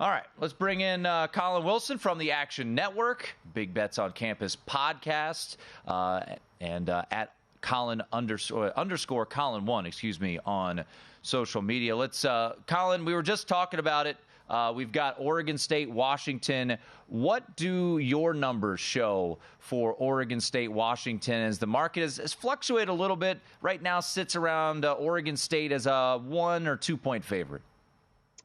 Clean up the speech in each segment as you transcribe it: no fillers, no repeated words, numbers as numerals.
All right, let's bring in Colin Wilson from the Action Network, Big Bets on Campus podcast, and at Collin underscore Collin 1, on social media. Let's, Colin, we were just talking about it. We've got Oregon State, Washington. What do your numbers show for Oregon State, Washington, as the market has fluctuated a little bit? Right now sits around Oregon State as a 1 or 2 point favorite.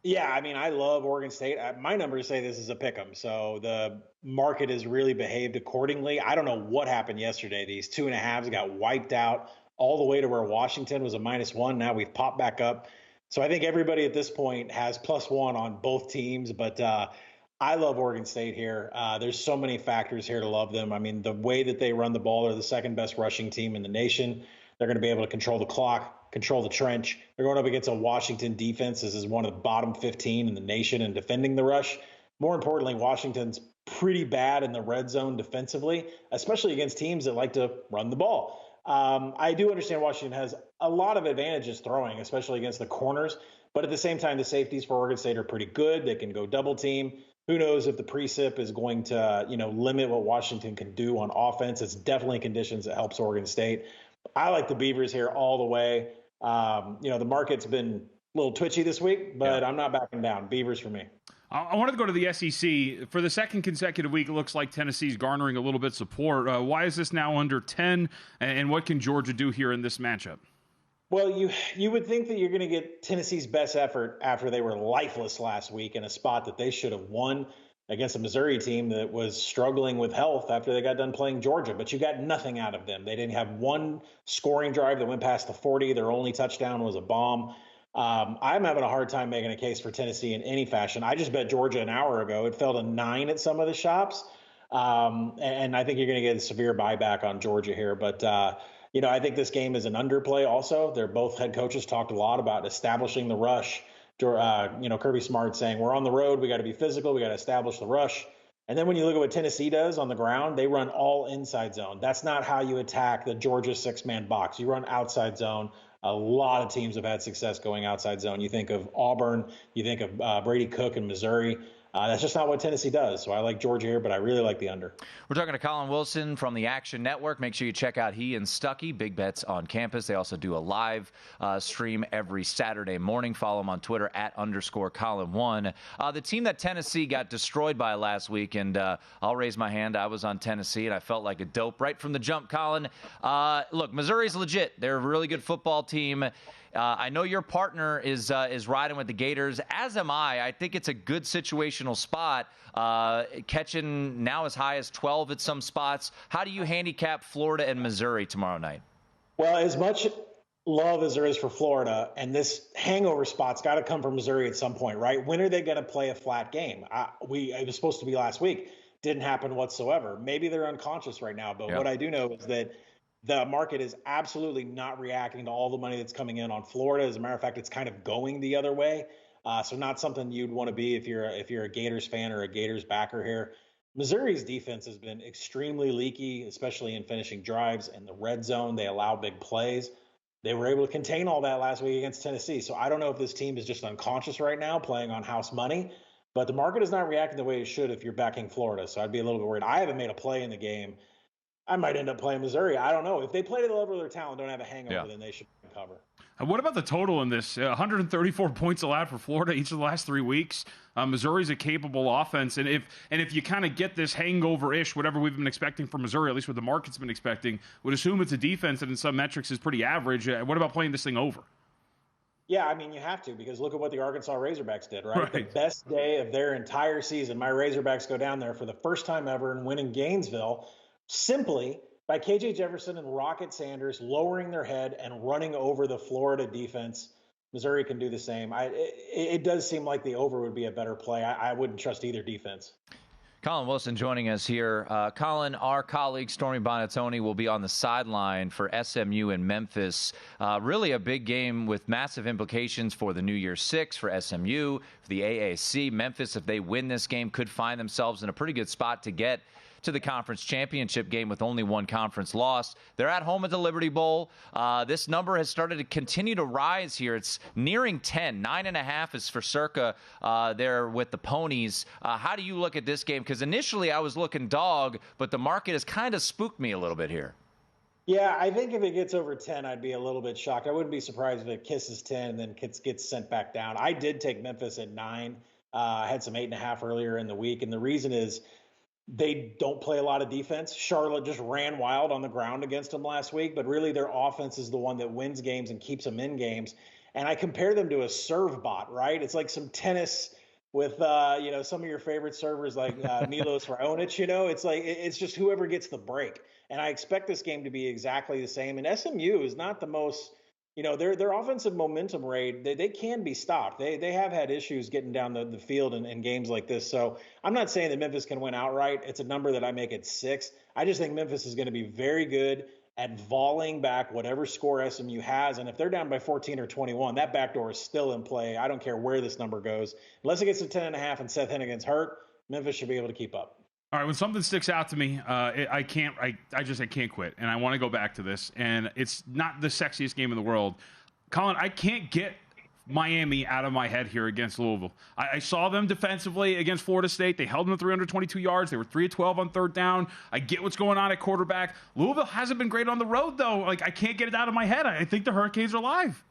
Yeah, I mean, I love Oregon State. My numbers say this is a pick 'em, so the market has really behaved accordingly. I don't know what happened yesterday. These 2.5s got wiped out all the way to where Washington was a -1. Now we've popped back up. So I think everybody at this point has +1 on both teams, but I love Oregon State here. There's so many factors here to love them. I mean, the way that they run the ball, they're the second best rushing team in the nation. They're going to be able to control the clock, control the trench. They're going up against a Washington defense. This is one of the bottom 15 in the nation in defending the rush. More importantly, Washington's pretty bad in the red zone defensively, especially against teams that like to run the ball. I do understand Washington has a lot of advantages throwing, especially against the corners. But at the same time, the safeties for Oregon State are pretty good. They can go double team. Who knows if the precip is going to, limit what Washington can do on offense. It's definitely conditions that helps Oregon State. I like the Beavers here all the way. The market's been a little twitchy this week, but I'm not backing down. Beavers for me. I wanted to go to the SEC. For the second consecutive week, it looks like Tennessee's garnering a little bit of support. Why is this now under 10, and what can Georgia do here in this matchup? Well, you would think that you're going to get Tennessee's best effort after they were lifeless last week in a spot that they should have won against a Missouri team that was struggling with health after they got done playing Georgia. But you got nothing out of them. They didn't have one scoring drive that went past the 40. Their only touchdown was a bomb. I'm having a hard time making a case for Tennessee in any fashion. I just bet Georgia an hour ago. It fell to 9 at some of the shops. And I think you're going to get a severe buyback on Georgia here. But, I think this game is an underplay also. They're both head coaches talked a lot about establishing the rush. Kirby Smart saying we're on the road. We got to be physical. We got to establish the rush. And then when you look at what Tennessee does on the ground, they run all inside zone. That's not how you attack the Georgia 6-man box. You run outside zone. A lot of teams have had success going outside zone. You think of Auburn, you think of Brady Cook in Missouri. That's just not what Tennessee does. So I like Georgia here, but I really like the under. We're talking to Colin Wilson from the Action Network. Make sure you check out he and Stuckey, Big Bets on Campus. They also do a live stream every Saturday morning. Follow them on Twitter at _Collin1. The team that Tennessee got destroyed by last week, and I'll raise my hand. I was on Tennessee, and I felt like a dope right from the jump, Colin. Look, Missouri's legit. They're a really good football team. I know your partner is riding with the Gators, as am I. I think it's a good situational spot, catching now as high as 12 at some spots. How do you handicap Florida and Missouri tomorrow night? Well, as much love as there is for Florida, and this hangover spot's got to come from Missouri at some point, right? When are they going to play a flat game? It was supposed to be last week. Didn't happen whatsoever. Maybe they're unconscious right now, but what I do know is that the market is absolutely not reacting to all the money that's coming in on Florida. As a matter of fact, it's kind of going the other way. So not something you'd want to be if you're a Gators fan or a Gators backer here. Missouri's defense has been extremely leaky, especially in finishing drives in the red zone. They allow big plays. They were able to contain all that last week against Tennessee. So I don't know if this team is just unconscious right now, playing on house money. But the market is not reacting the way it should if you're backing Florida. So I'd be a little bit worried. I haven't made a play in the game. I might end up playing Missouri. I don't know. If they play to the level of their talent, don't have a hangover, then they should cover. What about the total in this? 134 points allowed for Florida each of the last 3 weeks. Missouri's a capable offense, and if you kind of get this hangover-ish, whatever we've been expecting from Missouri, at least what the market's been expecting, would assume it's a defense that in some metrics is pretty average. What about playing this thing over? Yeah, I mean, you have to, because look at what the Arkansas Razorbacks did, right? The best day of their entire season. My Razorbacks go down there for the first time ever and win in Gainesville, simply by KJ Jefferson and Rocket Sanders lowering their head and running over the Florida defense. Missouri can do the same. It does seem like the over would be a better play. I wouldn't trust either defense. Colin Wilson joining us here. Colin, our colleague Stormy Bonatoni will be on the sideline for SMU in Memphis. Really a big game with massive implications for the New Year's Six, for SMU, for the AAC. Memphis, if they win this game, could find themselves in a pretty good spot to get to the conference championship game with only one conference loss. They're at home at the Liberty Bowl. This number has started to continue to rise here. It's nearing 10. 9.5 is for Circa there with the Ponies. How do you look at this game? Because initially I was looking dog, but the market has kind of spooked me a little bit here. Yeah, I think if it gets over 10, I'd be a little bit shocked. I wouldn't be surprised if it kisses 10 and then gets sent back down. I did take Memphis at 9. I had some 8.5 earlier in the week, and the reason is they don't play a lot of defense. Charlotte just ran wild on the ground against them last week, but really their offense is the one that wins games and keeps them in games. And I compare them to a serve bot, right? It's like some tennis with some of your favorite servers like Milos Raonic. It's like it's just whoever gets the break. And I expect this game to be exactly the same. And SMU is not the most, their offensive momentum rate, they can be stopped. They have had issues getting down the field in games like this. So I'm not saying that Memphis can win outright. It's a number that I make at 6. I just think Memphis is going to be very good at volleying back whatever score SMU has. And if they're down by 14 or 21, that backdoor is still in play. I don't care where this number goes. Unless it gets to 10.5 and Seth Hennigan's hurt, Memphis should be able to keep up. All right, when something sticks out to me, I can't quit, and I want to go back to this, and it's not the sexiest game in the world. Colin, I can't get Miami out of my head here against Louisville. I saw them defensively against Florida State. They held them to 322 yards. They were 3 of 12 on third down. I get what's going on at quarterback. Louisville hasn't been great on the road, though. Like, I can't get it out of my head. I think the Hurricanes are live.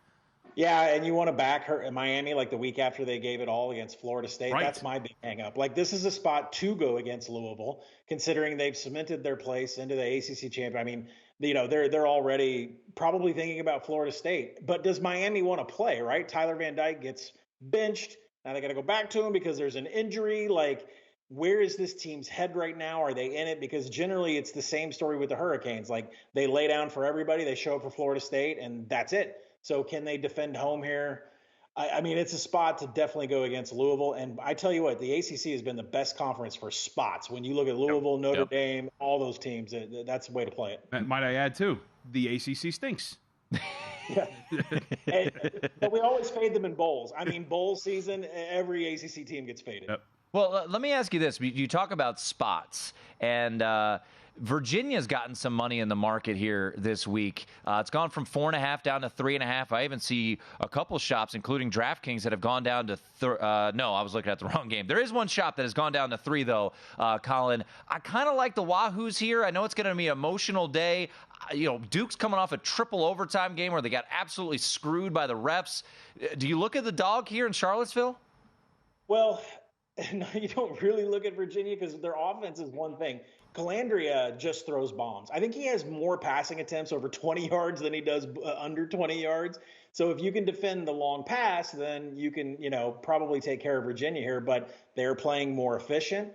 Yeah, and you want to back Miami like the week after they gave it all against Florida State. Right. That's my big hang-up. Like, this is a spot to go against Louisville, considering they've cemented their place into the ACC champion. I mean, they're already probably thinking about Florida State. But does Miami want to play, right? Tyler Van Dyke gets benched. Now they got to go back to him because there's an injury. Like, where is this team's head right now? Are they in it? Because generally it's the same story with the Hurricanes. Like, they lay down for everybody. They show up for Florida State, and that's it. So can they defend home here? I mean, it's a spot to definitely go against Louisville. And I tell you what, the ACC has been the best conference for spots. When you look at Louisville, Notre Dame, all those teams, that's the way to play it. And might I add, too, the ACC stinks. Yeah. But we always fade them in bowls. I mean, bowl season, every ACC team gets faded. Yep. Well, let me ask you this. You talk about spots, and Virginia's gotten some money in the market here this week. It's gone from 4.5 down to 3.5. I even see a couple shops, including DraftKings, that have gone down to no, I was looking at the wrong game. There is one shop that has gone down to 3, though, Colin. I kind of like the Wahoos here. I know it's going to be an emotional day. Duke's coming off a triple overtime game where they got absolutely screwed by the refs. Do you look at the dog here in Charlottesville? Well, no, you don't really look at Virginia because their offense is one thing. Calandria just throws bombs. I think he has more passing attempts over 20 yards than he does under 20 yards. So if you can defend the long pass, then you can, probably take care of Virginia here. But they're playing more efficient.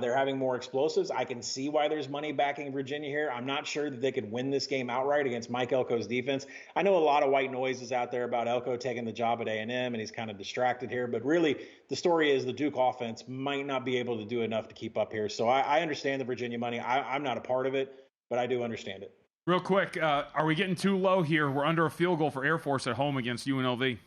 They're having more explosives. I can see why there's money backing Virginia here. I'm not sure that they could win this game outright against Mike Elko's defense. I know a lot of white noises out there about Elko taking the job at A&M, and he's kind of distracted here. But really, the story is the Duke offense might not be able to do enough to keep up here. So I understand the Virginia money. I'm not a part of it, but I do understand it. Real quick, are we getting too low here? We're under a field goal for Air Force at home against UNLV.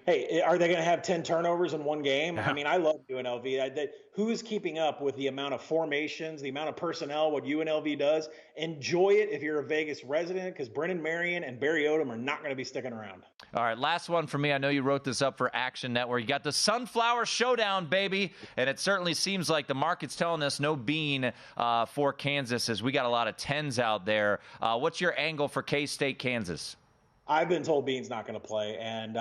Hey, are they going to have 10 turnovers in one game? I mean, I love UNLV. Who's keeping up with the amount of formations, the amount of personnel, what UNLV does? Enjoy it if you're a Vegas resident, because Brennan Marion and Barry Odom are not going to be sticking around. All right, last one for me. I know you wrote this up for Action Network. You got the Sunflower Showdown, baby, and it certainly seems like the market's telling us no bean for Kansas, as we got a lot of 10s out there. What's your angle for K-State, Kansas? I've been told Bean's not going to play, and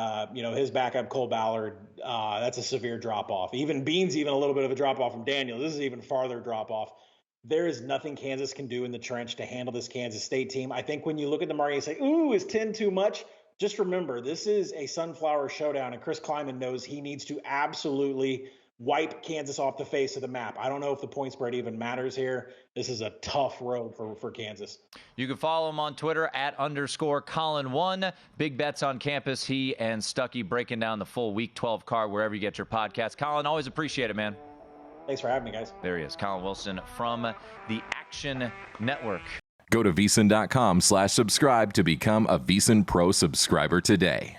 his backup Cole Ballard, that's a severe drop-off. Even Bean's even a little bit of a drop-off from Daniel. This is even farther drop-off. There is nothing Kansas can do in the trench to handle this Kansas State team. I think when you look at the market and say, ooh, is 10 too much? Just remember, this is a Sunflower Showdown, and Chris Kleiman knows he needs to absolutely wipe Kansas off the face of the map. I don't know if the point spread even matters here. This is a tough road for Kansas. You can follow him on Twitter at _Collin1. Big Bets on Campus. He and Stuckey breaking down the full Week 12 card wherever you get your podcast. Colin, always appreciate it, man. Thanks for having me, guys. There he is, Colin Wilson from the Action Network. Go to VSiN.com/subscribe to become a VSiN Pro subscriber today.